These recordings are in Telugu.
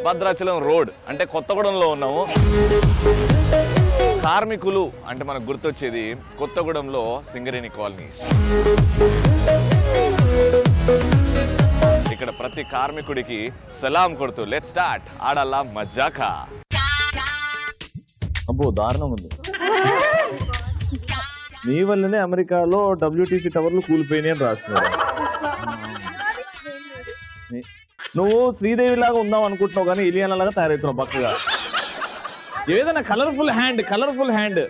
భద్రాచలం రోడ్ అంటే కొత్తగూడెంలో ఉన్నాము. కార్మికులు అంటే మనకు గుర్తొచ్చేది కొత్తగూడెంలో సింగరేణి కాలనీస్. ఇక్కడ ప్రతి కార్మికుడికి సలాం కొడుతూ లెట్స్ స్టార్ట్ ఆడాలా మజాకా. అబ్బో దారుణం ఉంది. నీ వల్లనే అమెరికాలో WTC టవర్లు కూలిపోయినాయి అని రాస్తున్నారు. నువ్వు శ్రీదేవి లాగా ఉందాం అనుకుంటున్నావు కానీ ఇలియానా లాగా తయారవుతున్నావు పక్కగా. ఏదైనా కలర్ఫుల్ హ్యాండ్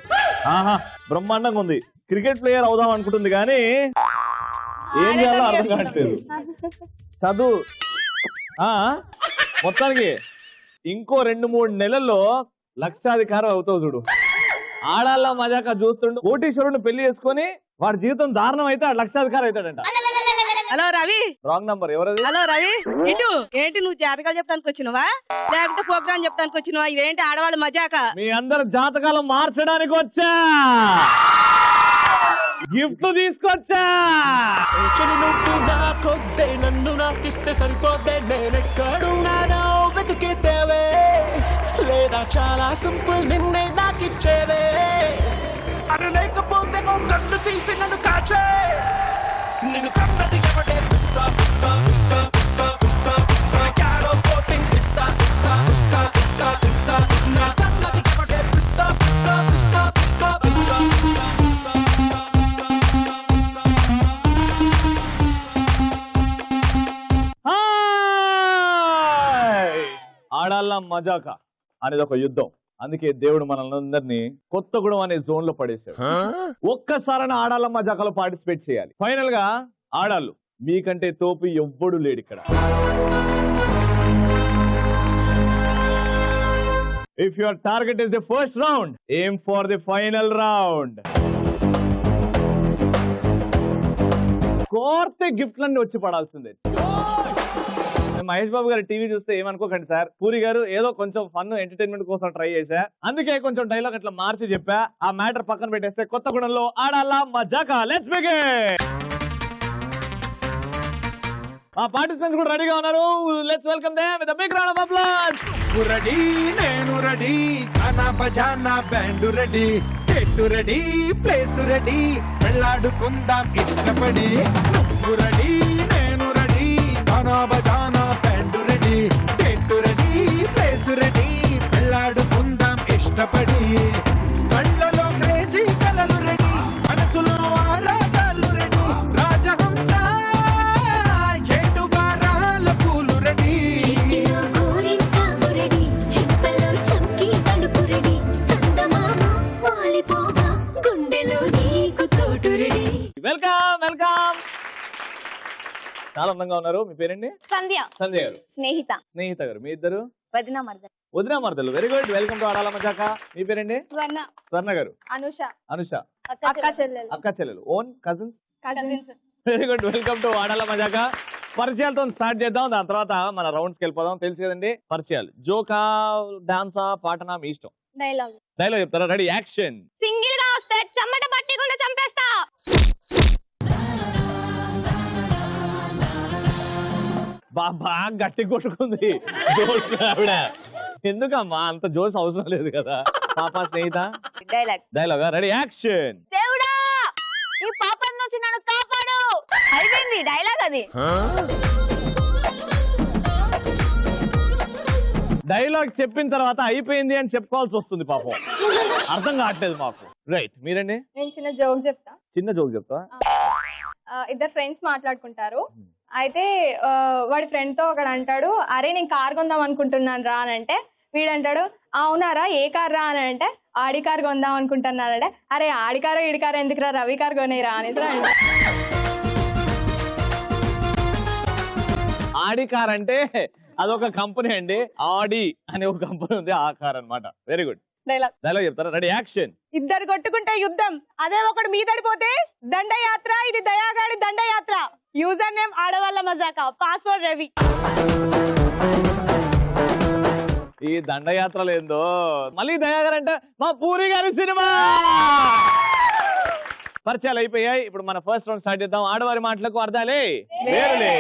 ఆహా బ్రహ్మాండంగా ఉంది. క్రికెట్ ప్లేయర్ అవుదాం అనుకుంటుంది కానీ ఏం చేయాలో అర్థం కావట్లేదు. చదువు మొత్తానికి ఇంకో 2-3 నెలల్లో లక్షాధికారం అవుతావు చూడు. ఆడాళ్ళ మజాక చూస్తుండు కోటీశ్వరుడిని పెళ్లి చేసుకొని వాడి జీవితం దారుణం అయితే లక్షాధికారం అవుతాడంట. హలో రవి. రాంగ్ నంబర్ ఎవరది? హలో రవి ఇటు ఏంటి నువ్వు జాతకాలు చెప్పడానికి వచ్చినవా లేకపోతే ప్రోగ్రామ్ చెప్పడానికి వచ్చినవా? ఇదేంటి ఆడవాళ్ళు మజాక? మీ అందరు జాతకాలు మార్చడానికి వచ్చా, గిఫ్ట్ తీసుకొచ్చా. నన్ను నాకిస్తే సరిపోతే నేనెక్కడున్నానో వెతికితేవే లేదా చాలా సింపుల్ నిన్నే నాకిచ్చేవే. అది లేకపోతే ఓ కన్ను తీసి నన్ను కాచే. నిన్ను కన్నది ఎవడే పిస్తా పిస్తా పిస్తా పిస్తా పిస్తా పిస్తా క్యారో కోటింగ్ పిస్తా పిస్తా పిస్తా పిస్తా పిస్తా పిస్తా కన్నది ఎవడే పిస్తా పిస్తా పిస్తా పిస్తా పిస్తా పిస్తా. ఆడాళ్ళ మజాక అనేది ఒక యుద్ధం. అందుకే దేవుడు మనల్ని అందరినీ కొత్తగూడెం అనే జోన్ లో పడేశాడు. ఒక్కసారైనా ఆడాళ్ళ మజాకలో పార్టిసిపేట్ చేయాలి. ఫైనల్ గా ఆడాళ్ళు మీకంటే తోపు ఎవ్వడు లేడు ఇక్కడ. If your target is the first round, aim for the final round. కోర్తే గిఫ్ట్లన్నీ వచ్చి పడాల్సిందే. మహేష్ బాబు గారు టీవీ చూస్తే ఏమనుకోకండి సార్, పూరి గారు ఏదో కొంచెం ఫన్ ఎంటర్టైన్మెంట్ కోసం ట్రై చేశా, అందుకే కొంచెం డైలాగ్ అట్లా మార్చి చెప్పా. ఆ మ్యాటర్ పక్కన పెట్టేస్తే కొత్తగూడెంలో ఆడాలా మజాకా. Let's begin. ఆ పార్టిసిపెంట్స్ కూడా రెడీగా ఉన్నారు. Let's welcome them with a big round of applause. Ready నేను రెడీ, ఖానా బజానా బ్యాండ్ రెడీ, చెట్టు రెడీ, ప్లేస్ రెడీ, వెళ్ళాడుకుందాం ఇష్టపడి. నువ్వు రెడీ నేను రెడీ, ఖానా బజానా బ్యాండ్ రెడీ, చెట్టు రెడీ, ప్లేస్ రెడీ, వెళ్ళాడుకుందాం ఇష్టపడి. కళ్ళలో క్రేజీ కలలు రెడీ, మనసులో ఆరాటాలు రెడీ, రాజహంస ఏడు వారాల పూలు రెడీ. Welcome welcome. చాలా అందంగా ఉన్నారు. మీ పేరండి? సంధ్య. సంధ్య గారు. స్నేహిత. స్నేహిత గారు. మీ ఇద్దరు? వదిన మర్దలు. వదిన మర్దలు. Very good. వెల్కమ్ టు ఆడాల మజాక. మీ పేరండి? స్వర్ణ. స్వర్ణ గారు. అనుష. అనుష. అక్క చెల్లెలు. అక్క చెల్లెలు. Own cousins. Cousins. Very good. Welcome to ఆడాల మజాక. పరిచయాలతో స్టార్ట్ చేద్దాం, దాని తర్వాత మన రౌండ్స్కి వెళ్ళిపోదాం. తెలుసు కదండి పరిచయాలు. జోకా, డాన్సా, పాటనా మీ ఇష్టం. డైలాగ్. డైలాగ్ చెప్తారా? Ready action. సింగిల్ గా వస్తే చెమట పట్టికుండా చంపేస్తా. బాగా గట్టి కొట్టుకుంది జోష్ ఆవిడ. ఎందుకమ్మా అంత జోష్ అవసరం లేదు కదా. పాప Snehitha. Dialogue. Dialogue ready action. దేవుడా ఈ పాపం నుంచి నన్ను కాపాడు. అయిపోయింది డైలాగ్ అది. డైలాగ్ చెప్పిన తర్వాత అయిపోయింది అని చెప్పుకోవాల్సి వస్తుంది పాపం. అర్థం కావట్లేదు మాకు. రైట్ మీరండి? నేను చిన్న జోక్ చెప్తా. చిన్న జోక్ చెప్తా. ఇద్దరు ఫ్రెండ్స్ మాట్లాడుకుంటారు. అయితే వాడి ఫ్రెండ్ తో ఒకడు అంటాడు, అరే నేను కార్ కొందాం అనుకుంటున్నాను రా అని అంటే, వీడంటాడు అవునారా ఏ కార్ రా అని అంటే, ఆడి కార్ కొందాం అనుకుంటున్నానంటే, అరే ఆడి కారు ఈడి కారు ఎందుకురా రవి కార్ కొనేరా అని. ఆడి కార్ అంటే అదొక కంపెనీ అండి. ఆడి అనే ఒక కంపెనీ ఉంది, ఆ కార్ అన్నమాట. Very good. డైలాగ్. డైలాగ్ చెప్తారా? Ready action. ఇద్దరు కొట్టుకుంటే యుద్ధం, అదే ఒకడు మీదడిపోతే దండయాత్ర. ఇది దయాగాడి దండయాత్ర. యూజర్ నేమ్ ఆడవాళ్ళ మజాక, పాస్వర్డ్ రవి. ఈ దండయాత్రలు ఏందో మళ్ళీ దయాగారు అంటే మా పూరి గారి సినిమా. పరిచయాలు అయిపోయాయి. ఇప్పుడు మన ఫస్ట్ రౌండ్ స్టార్ట్ చేద్దాం. ఆడవారి మాటలకు అర్థాలే వేరులే.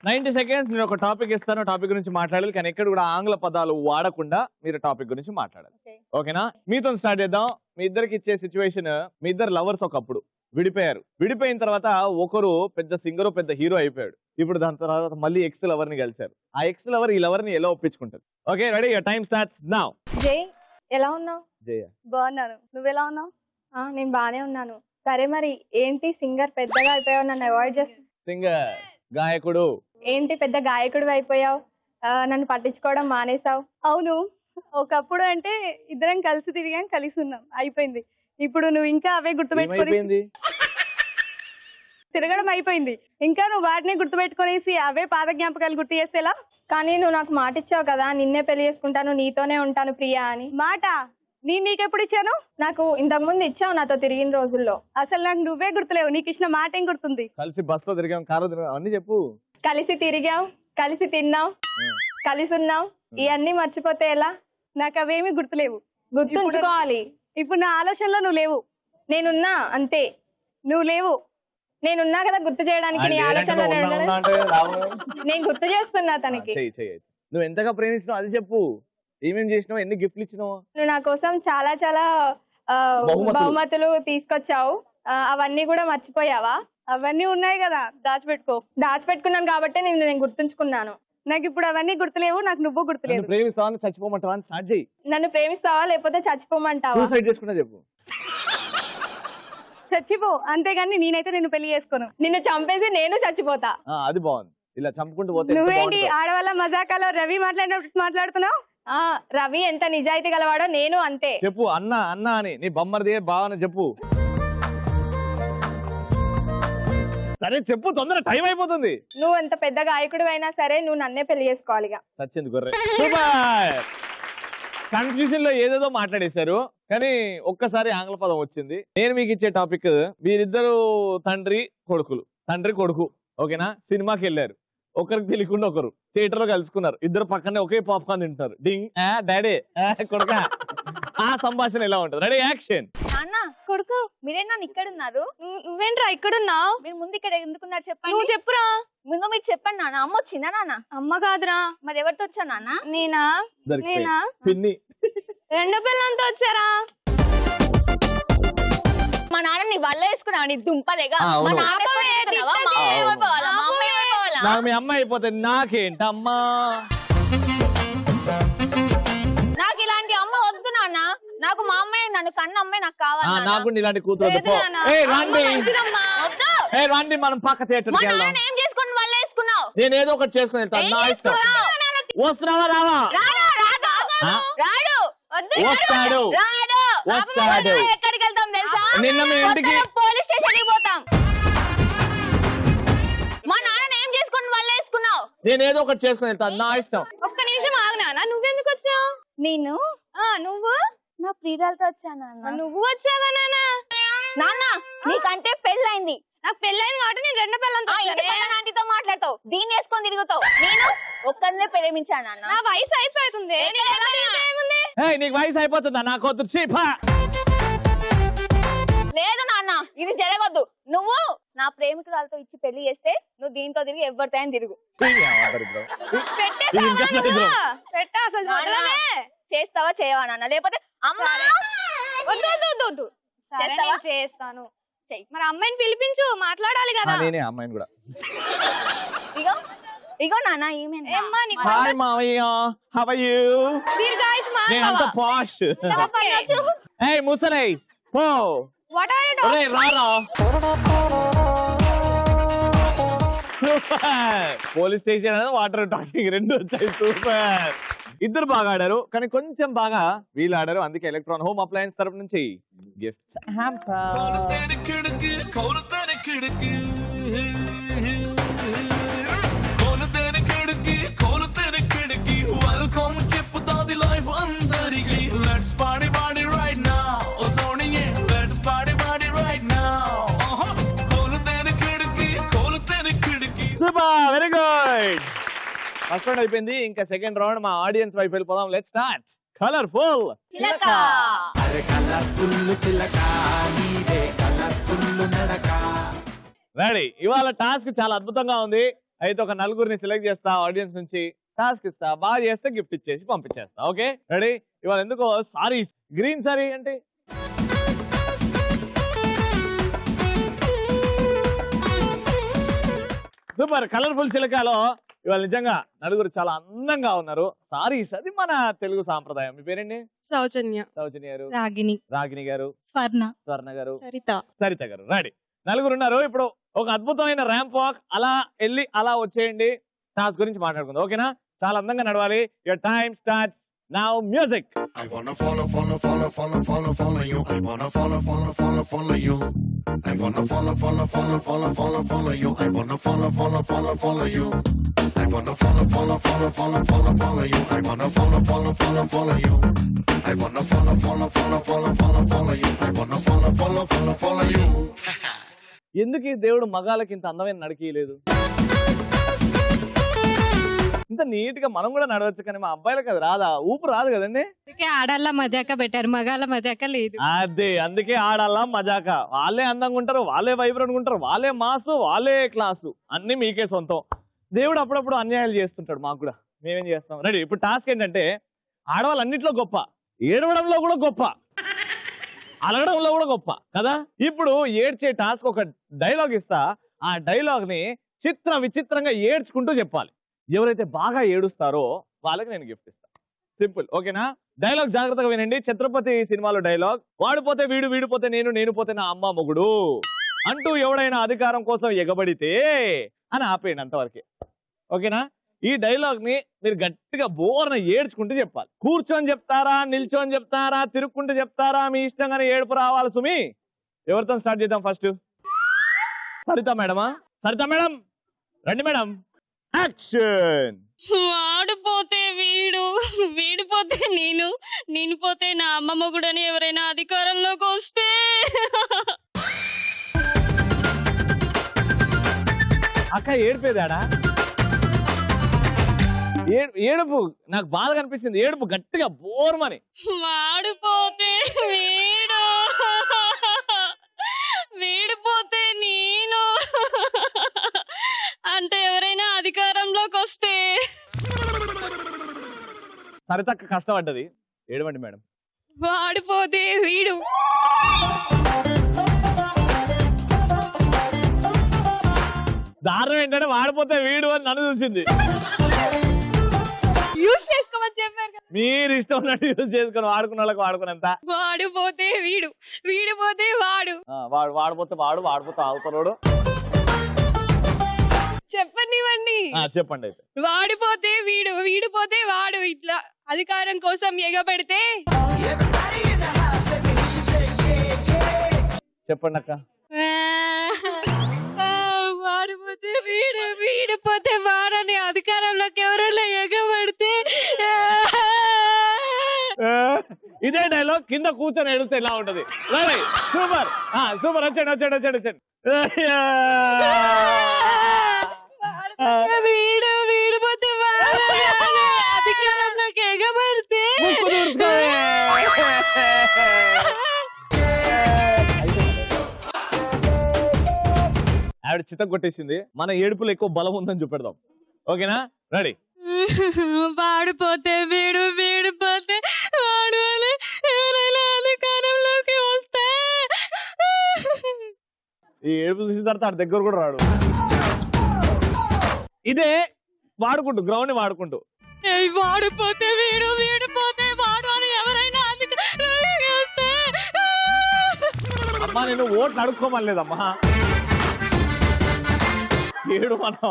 90 సెకండ్స్ నేను ఒక టాపిక్ ఇస్తాను, టాపిక్ గురించి మాట్లాడాలి, కానీ ఎక్కడ కూడా ఆంగ్ల పదాలు వాడకుండా మీరు టాపిక్ గురించి మాట్లాడాలి. ఓకేనా? మీతో స్టార్ట్ చేద్దాం. మీ ఇద్దరికి ఇచ్చే సిచ్యువేషన్, మీ ఇద్దరు లవర్స్ ఒకప్పుడు విడిపోయారు. విడిపోయిన తర్వాత ఒకరు పెద్ద సింగర్, పెద్ద హీరో అయిపోయాడు. ఇప్పుడు దాని తర్వాత మళ్ళీ ఎక్స్ లవర్ ని కలిశారు. ఆ ఎక్స్ లవర్ ఈ లవర్ ని ఎలా ఒప్పించుకుంటారు? Okay, ready? Time starts now. Jai ఎలా ఉన్నావు? జయ, బాగున్నాను. నువ్వెలా ఉన్నావు? నేను బాగానే ఉన్నాను. సరే మరి ఏంటి సింగర్ పెద్దగా అయిపోయావు, నన్ను అవాయిడ్ చేస్తా? సింగర్, గాయకుడు. ఏంటి పెద్ద గాయకుడు అయిపోయావు, నన్ను పట్టించుకోవడం మానేసావు? అవును, ఒకప్పుడు అంటే ఇద్దరం కలిసి తిరిగాం, కలిసి ఉన్నాం, అయిపోయింది. ఇప్పుడు నువ్వు ఇంకా అవే గుర్తుపెట్టుకొని ఏమైపోయింది? తిరగడం అయిపోయింది. ఇంకా నువ్వు వాటిని గుర్తుపెట్టుకునేసి అవే పాత జ్ఞాపకాలు గుర్తు చేసేలా. కానీ నువ్వు నాకు మాట ఇచ్చావు కదా, నిన్నే పెళ్లి చేసుకుంటాను, నీతోనే ఉంటాను ప్రియా అని. మాట నీకెప్పుడు ఇచ్చాను? నాకు ఇంతకు ముందు ఇచ్చావు నాతో తిరిగిన రోజుల్లో. అసలు నాకు నువ్వే గుర్తులేవు, నీకు ఇచ్చిన మాట ఏం గుర్తుంది? కలిసి బస్ లో తిరిగాం, కారు తిరిగాం, అన్ని చెప్పు. కలిసి తిరిగాం, కలిసి తిన్నాం, కలిసి ఉన్నాం, ఇవన్నీ మర్చిపోతే ఎలా? నాకు అవేమీ గుర్తులేవు. గుర్తుంచుకోవాలి. ఇప్పుడు నా ఆలోచనలో నువ్వు లేవు. నేనున్నా అంతే. నువ్వు లేవు. నేనున్నా కదా గుర్తు చేయడానికి. నీ ఆలోచనలో నేను గుర్తు చేస్తున్నా తనకి. నువ్వు ఎంతగా ప్రేమించినావు అది చెప్పు. ఏమేమి చేసినావు, ఎన్ని గిఫ్ట్లు ఇచ్చినావు? నువ్వు నా కోసం చాలా చాలా బహుమతులు తీసుకొచ్చావు. అవన్నీ కూడా మర్చిపోయావా? అవన్నీ ఉన్నాయి కదా, దాచిపెట్టుకో. దాచిపెట్టుకున్నాను కాబట్టి నేను గుర్తుంచుకున్నాను. నాకు ఇప్పుడు అవన్నీ గుర్తులేవు, నాకు నువ్వు గుర్తులేవు. ప్రేమిస్తావా, చచ్చిపోమంటావా అని స్టార్ట్ చేయి. నన్ను ప్రేమిస్తావా లేకపోతే చచ్చిపోమంటావా? సూసైడ్ చేసుకున్నా చెప్పు. చచ్చిపో, అంతేగాని నేనైతే నిన్ను పెళ్లి చేసుకోను. నిన్ను చంపేసి నేను చచ్చిపోతా. అది బాగుంది. ఇలా చంపుకుంటూ పోతే నువ్వేంటి ఆడవాళ్ళ మజాకాలో రవి మాట్లాడినట్టు మాట్లాడుతున్నావు? రవి ఎంత నిజాయితీ గలవాడో నేను అంతే. చెప్పు. అన్న అన్న అని నీ బొమ్మరిదే బావని చెప్పు. సరే చెప్పు, తొందర టైం అయిపోతుంది. నువ్వు ఎంత పెద్ద గాయకుడు అయినా సరే నువ్వు నన్నే పెళ్లి చేసుకోవాలిగా. సచ్చింది గొర్రె. కన్ఫ్యూజన్ లో ఏదేదో మాట్లాడేశారు, కానీ ఒక్కసారి ఆంగ్ల పదం వచ్చింది. నేను మీకు ఇచ్చే టాపిక్, మీరిద్దరు తండ్రి కొడుకు. ఓకేనా? సినిమాకి వెళ్ళారు, ఒకరికి తెలియకుండా ఒకరు థియేటర్ లో కలుసుకున్నారు. ఇద్దరు పక్కనే ఒకే పాప్కార్న్ తింటారు. డింగ్ డాడీ కొడుక. ఆ సంభాషణ ఎలా ఉంటుంది? Ready, action. నాన్న కొడుకు మీరేనా ఇక్కడ ఉన్నారు? నువ్వేంట్రా ఇక్కడున్నావు? మీరు ముందు ఇక్కడ ఎందుకున్నారు చెప్పండి. నువ్వు చెప్పురా. ముందు మీరు చెప్పండి నాన్న. అమ్మ వచ్చిందా నాన్న? అమ్మ కాదురా. మరి ఎవరితో వచ్చా నాన్న? నేనా పిన్ని. రెండో పిల్లలతో వచ్చారా? మా నాన్న నీ వల్ల వేసుకున్నావు, నీ దుంపలేగా. నాకు మీ అమ్మ అయిపోతే నాకేంటమ్మా? నాకు ఇలాంటి అమ్మ వద్దు నాన్న. నాకు మా అమ్మాయి, నన్ను కన్న అమ్మాయి నాకు కావాలి. నాకు ఇలాంటి కూతురు రండి, మనం పక్క థియేటర్కి వెళ్దాం. ఏం చేసుకుని వల్ల వేసుకున్నావు? నేను ఏదో ఒకటి చేసుకుని వెళ్తాను, నా ఇష్టం. వస్తున్నావా? రావా? వస్తాడు. ఎక్కడికి వెళ్తాం తెలుసా? నిన్న మీ ఇంటికి పోలీస్ స్టేషన్ కి పోతాం. మా నాన్న ఏం చేసుకుని వల్ల వేసుకున్నావు? నేను ఏదో ఒకటి చేసుకుని వెళ్తాను, నా ఇష్టం. ఒక్క నిమిషం ఆగునా. నువ్వెందుకు వచ్చావు? నేను నువ్వు నా ప్రియురాలతో వచ్చాను. నువ్వు వచ్చావా నాన్న? నాన్న నీకంటే పెళ్ళైంది, నాకు పెళ్ళైంది కాబట్టి నేను రెండో పిల్లలతో ఆంటీతో మాట్లాడతావు, దీన్ని వేసుకొని తిరుగుతావు. నేను ఒక్కరినే ప్రేమించాను నాన్న. నా వయసు అయిపోతుంది. నీకు వయసు అయిపోతుందా? నా కూతురు చీపా. లేదు నాన్న, ఇది జరగద్దు. నువ్వు నా ప్రేమికురాలతో ఇచ్చి పెళ్లి చేస్తే నువ్వు దీంతో తిరిగి ఎవరితో తిరుగు. చేస్తావా చేయవా నాన్న? లేకపోతే అమ్మా చేస్తాను. మరి అమ్మాయిని పిలిపించు, మాట్లాడాలి కదా. నేనే అమ్మాయిని కూడా. ఇగో ఇగో నాన్న, హాయ్ మావయ్య, హౌ ఆర్ యు? నేనంత పాష్. ఏయ్ ముసలై పో. What are you doing? రారా. పోలీస్ స్టేషన్, వాటర్ టాకింగ్ రెండు వచ్చాయి. సూపర్. ఇద్దరు బాగా ఆడారు, కానీ కొంచెం బాగా వీళ్ళు ఆడారు. అందుకే ఎలక్ట్రాన్ హోమ్ అప్లయన్స్ తరపు నుంచి gift hamper. Very good. First round అయిపోయింది, ఇంకా సెకండ్ రౌండ్ మా ఆడియన్స్ వైపు వెళ్ళిపోదాం. Let's start. Colourful ready. ఇవాళ టాస్క్ చాలా అద్భుతంగా ఉంది. అయితే ఒక నలుగురిని సెలెక్ట్ చేస్తా ఆడియన్స్ నుంచి, టాస్క్ ఇస్తా, బాగా చేస్తే గిఫ్ట్ ఇచ్చేసి పంపించేస్తా. Okay ready? ఇవాళ ఎందుకో సారీ, గ్రీన్ సారీ అంటే సూపర్. కలర్ఫుల్ చిలకాలో ఇవాళ నిజంగా నలుగురు చాలా అందంగా ఉన్నారు. సారీస్ అది మన తెలుగు సాంప్రదాయం. మీ పేరండి? సౌజన్య, సౌజన్య గారు, రాగిని, రాగిణి గారు, స్వర్ణ గారు, సరిత గారు. రెడీ? నలుగురు ఉన్నారు. ఇప్పుడు ఒక అద్భుతమైన ర్యాంప్ వాక్, అలా వెళ్ళి అలా వచ్చేయండి. టాస్క్ గురించి మాట్లాడుకుందాం. ఓకేనా? చాలా అందంగా నడవాలి. Your time starts now. Music. I wanna follow you. I wanna follow you. I wanna follow you. I wanna follow you. I wanna follow you. I wanna follow you. I wanna follow you. I wanna follow you. ఎందుకు ఈ దేవుడు మగాళ్ళకి ఇంత అందమైన నడికియలేదు? ఇంత నీట్ గా మనం కూడా నడవచ్చు, కానీ మా అబ్బాయిలకు అది రాదా? ఊపు రాదు కదండి. ఆడల్లా మజాక పెట్టారు, మగాళ్ళ మజాక లేదు. అదే, అందుకే ఆడాలా మజాక. వాళ్ళే అందంగా ఉంటారు, వాళ్ళే వైబ్రెంట్ ఉంటారు, వాళ్ళే మాసు, వాళ్ళే క్లాసు, అన్ని మీకే సొంతం. దేవుడు అప్పుడప్పుడు అన్యాయాలు చేస్తుంటాడు మాకు కూడా. మేమేం చేస్తాం? రెడీ? ఇప్పుడు టాస్క్ ఏంటంటే, ఆడవాళ్ళు అన్నింటిలో గొప్ప, ఏడవడంలో కూడా గొప్ప, అలగడంలో కూడా గొప్ప కదా. ఇప్పుడు ఏడ్చే టాస్క్ ఒక డైలాగ్ ఇస్తా. ఆ డైలాగ్ ని చిత్ర విచిత్రంగా ఏడ్చుకుంటూ చెప్పాలి. ఎవరైతే బాగా ఏడుస్తారో వాళ్ళకి నేను గిఫ్ట్ ఇస్తాను. సింపుల్. ఓకేనా? డైలాగ్ జాగ్రత్తగా వినండి. ఛత్రపతి సినిమాలో డైలాగ్, వాడిపోతే వీడు, వీడిపోతే నేను, నేను పోతే నా అమ్మ మొగుడు అంటూ ఎవడైనా అధికారం కోసం ఎగబడితే అని ఆపేయండి, అంతవరకే. ఓకేనా? ఈ డైలాగ్ ని మీరు గట్టిగా బోర్న ఏడ్చుకుంటూ చెప్పాలి. కూర్చొని చెప్తారా, నిల్చొని చెప్తారా, తిరుక్కుంటూ చెప్తారా, మీ ఇష్టంగానే ఏడుపు రావాలి. సుమి, ఎవరితో స్టార్ట్ చేద్దాం? ఫస్ట్ సరిత మేడమా? సరిత మేడం రండి మేడం. యాక్షన్. వాడిపోతే వీడు, వీడిపోతే నేను, నేను పోతే నా అమ్మ మొగుడని ఎవరైనా అధికారంలోకి వస్తే. అక్క ఏడిపోయేదాడా? ఏడుపు నాకు బాధ కనిపించింది. ఏడుపు గట్టిగా బోర్మని. వాడిపోతే వీడు, వీడిపోతే నేను అంటే ఎవరైనా అధికారంలోకి వస్తే. సరితక్క కష్టపడ్డది, ఏడవండి మేడం. వాడిపోతే వీడు. దారుణం ఏంటంటే వాడిపోతే వీడు అని నన్ను చూసింది. యూజ్ చేసుకోమని చెప్పారు కదా. మీరు ఇష్టం ఉన్నట్టు యూజ్ చేసుకుని వాడుకున్న వాళ్ళకి వాడుకున్నంత. వాడిపోతే వీడు, వీడిపోతే వాడు. వాడు వాడిపోతే వాడు, వాడిపోతే ఆగుతున్నాడు. చెప్పనివ్వండి. చెప్పండి అయితే. వాడిపోతే వీడు, వీడిపోతే వాడు, ఇట్లా అధికారం కోసం ఎగబడితే. చెప్పండి అక్క. వాడిపోతే వీడు, వీడిపోతే వాడని అధికారంలోకి ఎవరైనా ఎగబడితే. ఇదే డైలాగ్ కింద కూర్చొని ఏడిస్తే ఎలా ఉంటది? Super super. వచ్చాడు వచ్చాడు వచ్చాడు వచ్చాడు. వీడు, వీడిపోతే వాడని అధికారంలోకి ఎగబడితే. ఆవిడ చిత్త కొట్టేసింది. మన ఏడుపులో ఎక్కువ బలం ఉందని చూపెడదాం. ఓకేనా? రెడీ? వాడిపోతే వీడు, వీడిపోతే వాడు అని ఎవరైనా అధికారంలోకి వస్తే. ఈ ఏడుపు చూసిన తర్వాత ఆడ దగ్గర కూడా రాడు. ఇదే వాడుకుంటూ, గ్రౌండ్ ని వాడుకుంటూ. వాడిపోతే వీడు, వీడిపోతే వాడు అని ఎవరైనా అధికారంలోకి వస్తే. అమ్మా నేను ఓట్లు అడుక్కోమలేదమ్మా, ఏడు మనం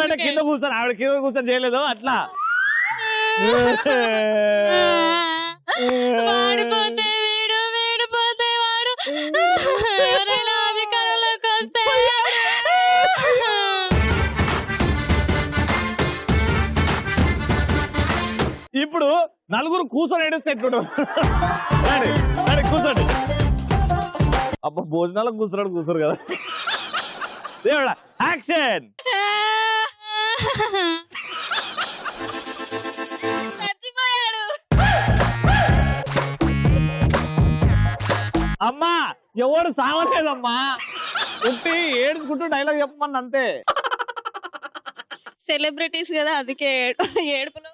అంటే కింద కూర్చొని, ఆవిడ కింద కూర్చొని చేయలేదు అట్లా. వాడిపోతే వీడు, వీడిపోతే వాడు ఎవరైనా అధికారంలోకి వస్తే. ఇప్పుడు నలుగురు కూర్చొని ఏడిస్తే ఎట్లుంటారు? కూర్చోండి. అబ్బా భోజనాలకు కూర్చున్నాడు, కూర్చోరు కదా. దేవుడా, యాక్షన్. చచ్చిపోయాడు. అమ్మా ఎవరు సావలేదమ్మా, ఉట్టి ఏడుచుకుంటూ డైలాగ్ చెప్పమని అంతే. సెలబ్రిటీస్ కదా అందుకే ఏడుపులో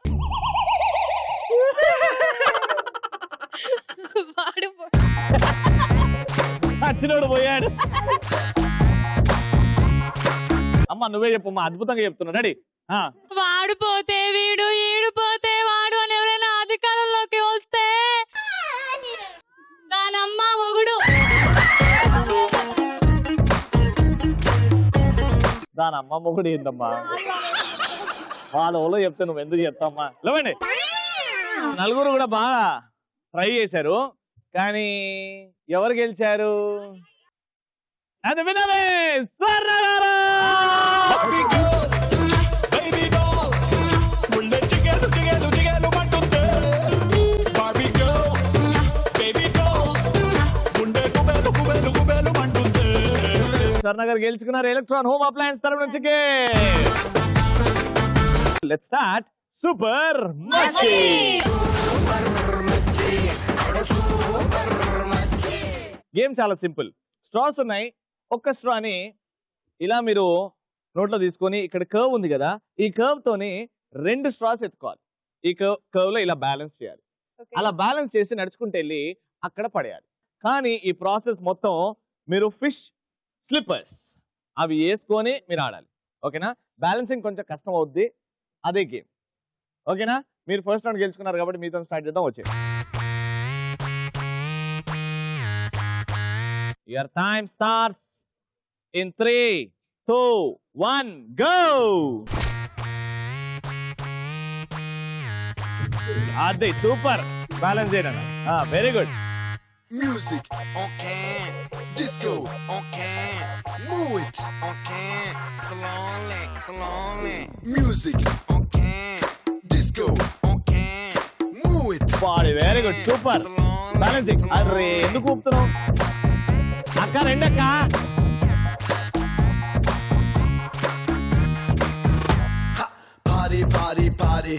వాడు వచ్చినోడు పోయాడు. అమ్మ నువ్వే చెప్పమ్మా, అద్భుతంగా చెప్తున్నా. రెడీ? వాడిపోతే వీడు ఈడిపోతే వాడు అని ఎవరైనా అధికారంలోకి వస్తే దానమ్మ మొగుడు. దాని అమ్మమ్మ కూడా ఏందమ్మా, వాళ్ళ ఊళ్ళో చెప్తే నువ్వు ఎందుకు చెప్తామ్మా. లేవండి. నలుగురు కూడా బాగా ట్రై చేశారు, కానీ ఎవరు గెలిచారు? అది వినవే స్వర్ణ గారు. Baby girl, baby doll, గుండె జిగేలు జిగేలు జిగేలు మంటుంది. Barbie girl, baby doll, గుండె గుబేలు గుబేలు గుబేలు మంటుంది. స్వర్ణ గారు గెలుచుకున్నారు ఎలక్ట్రాన్ హోమ్ అప్లయన్స్ తరపు నుంచి. లెట్స్ స్టార్ట్ సూపర్ మచ్చి. గేమ్ చాలా సింపుల్. స్ట్రాస్ ఉన్నాయి. ఒక్క స్ట్రాని ఇలా మీరు నోట్లో తీసుకొని, ఇక్కడ కర్వ్ ఉంది కదా, ఈ కర్వ్ తోని 2 స్ట్రాస్ ఎత్తుకోవాలి. ఈ కర్వ్ లో ఇలా బ్యాలెన్స్ చేయాలి. అలా బ్యాలెన్స్ చేసి నడుచుకుంటూ వెళ్ళి అక్కడ పడేయాలి. కానీ ఈ ప్రాసెస్ మొత్తం మీరు ఫిష్ స్లిప్పర్స్ అవి వేసుకొని మీరు ఆడాలి. ఓకేనా? బ్యాలెన్సింగ్ కొంచెం కష్టం అవుద్ది. అదే గేమ్. ఓకేనా? మీరు ఫస్ట్ రౌండ్ గెలుచుకున్నారు కాబట్టి మీతో స్టార్ట్ చేద్దాం. వచ్చే your time starts in 3, 2, 1, go. Adi super balance చేయడం. Very good. Music, okay. Disco, okay. Move it, okay. Slowly, slowly. Music, okay. Disco, okay. Move it. Body, very good. Super. Balancing. అరే ఎందుకు ఊపుతున్నావు? అక్క రెండక్క. Party, party, party.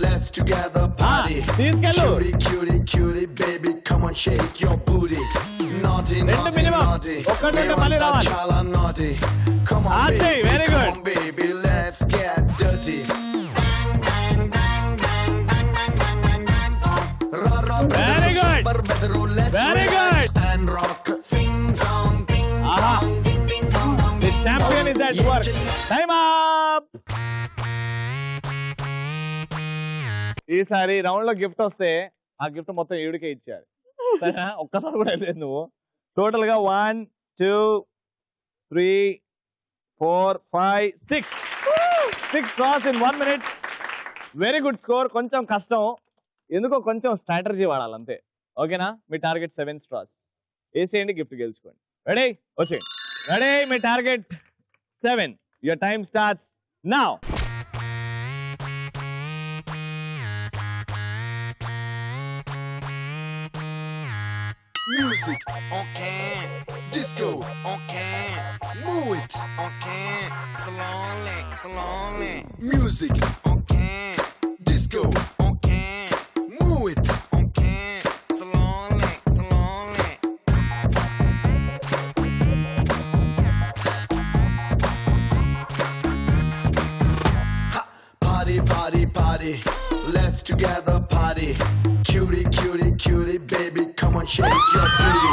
Let's together party. తీసుకెళ్ళు. Cutie, cutie, cutie, baby, come on, shake your booty. Naughty, naughty, minimum. naughty. ఒక్కటి Me మళ్ళీ want that రావాలి. chala naughty. Come on, Adi, baby, very come good. on, baby, let's get dirty. Ra ra, Very good. super bedroom, let's Very relax good. and rock. Sing song, ding Aha. dong, ding ding dong dong. The champion is at work. Time up. ఈసారి రౌండ్ లో గిఫ్ట్ వస్తే ఆ గిఫ్ట్ మొత్తం ఈవిడికే ఇచ్చారు. సరేనా? ఒక్కసారి కూడా వెళ్ళలేదు నువ్వు. టోటల్ గా 1, 2, 3, 4, 5, 6 straws in 1 minute. Very good score. కొంచెం కష్టం, ఎందుకో కొంచెం స్ట్రాటజీ వాడాలి అంతే. ఓకేనా? మీ టార్గెట్ 7 స్ట్రాస్ వేసేయండి, గిఫ్ట్ గెలుచుకోండి. రెడీ? వచ్చేయండి. Ready? Me target 7. Your time starts now. Music, okay. Disco, okay. Move it, okay. Slowly, slowly. Music, okay. Disco, okay. Move it, okay. Slowly, slowly. Ha! Party, party, party. Let's together party. Cutie, cutie, cutie, baby, come on, shake your booty.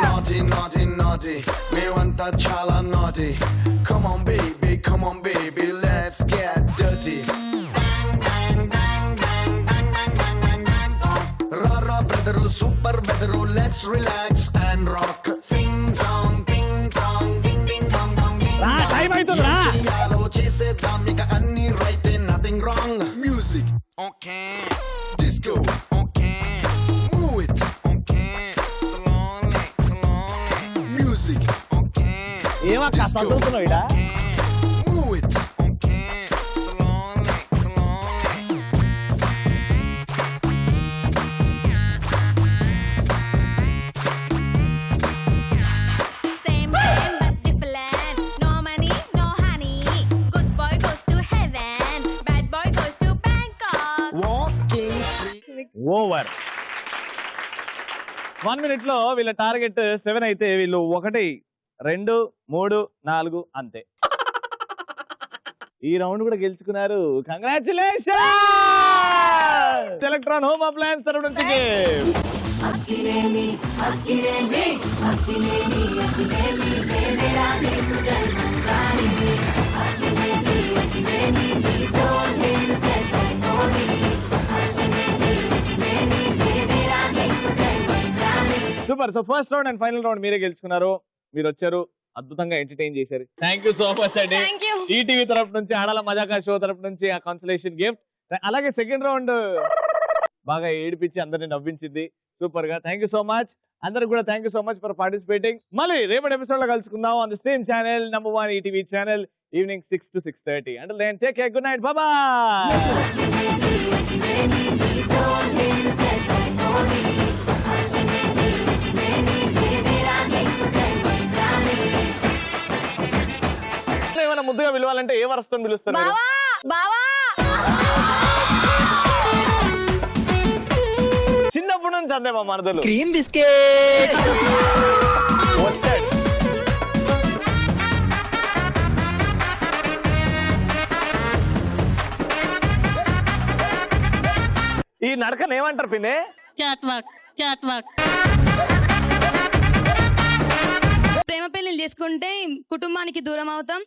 Naughty, naughty, naughty, me want that chala naughty. Come on, baby, let's get dirty. Ra ra, brother, super brother, let's relax and rock. Sing song, ding dong, ding ding dong dong ding. రా, టైం అవుతుంది రా. చేయాలో చేసేద్దాం ఇక అన్ని right, nothing wrong. Music, okay. Disco, okay. Move it, okay. Slowly, slowly. Music, okay. ఏమక్క చదువుతున్నావు ఇడా? Move it, okay. Slowly, slowly. Same but different. No money, no honey. Good boy goes to heaven. Bad boy goes to Bangkok. Walking street. Over. 1 minute లో వీళ్ళ టార్గెట్ 7 అయితే వీళ్ళు 1 2, 3, 4 అంతే. ఈ రౌండ్ కూడా గెలుచుకున్నారు. కంగ్రాచులేషన్! ఎలక్ట్రాన్ హోమ్ అప్లయన్స్ తరఫు నుంచి super. So first round and final round మీరే గెలుచుకున్నారు. మీరు వచ్చారు, అద్భుతంగా ఎంటర్టైన్ చేశారు. థ్యాంక్ యూ సో మచ్ అండి. ఈటీవీ తరఫు నుంచి, ఆడాల మజాకా షో తరఫు నుంచి ఆ కన్సలేషన్ గిఫ్ట్. అలాగే సెకండ్ రౌండ్ బాగా ఏడిపించి అందరిని నవ్వించింది. సూపర్ గా. థ్యాంక్ యూ సో మచ్ అందరికి కూడా. Thank you so much for participating. మళ్ళీ రేపటి ఎపిసోడ్ లో కలుసుకుందాం on the same channel, #1 ETV channel, evening 6 to 6:30. Until then, take care. Good night. Bye bye. ఏమైనా ముద్దుగా పిలవాలంటే ఏ వరసతో పిలుస్తారు మీరు? చిన్నప్పటి నుంచి అంతే మా మరదలు. క్రీమ్ బిస్కెట్ వచ్చాడు. ఈ నడకను ఏమంటారు పిన్నే? ప్రేమ పెళ్లిళ్ళు చేసుకుంటే కుటుంబానికి దూరం అవుతాం.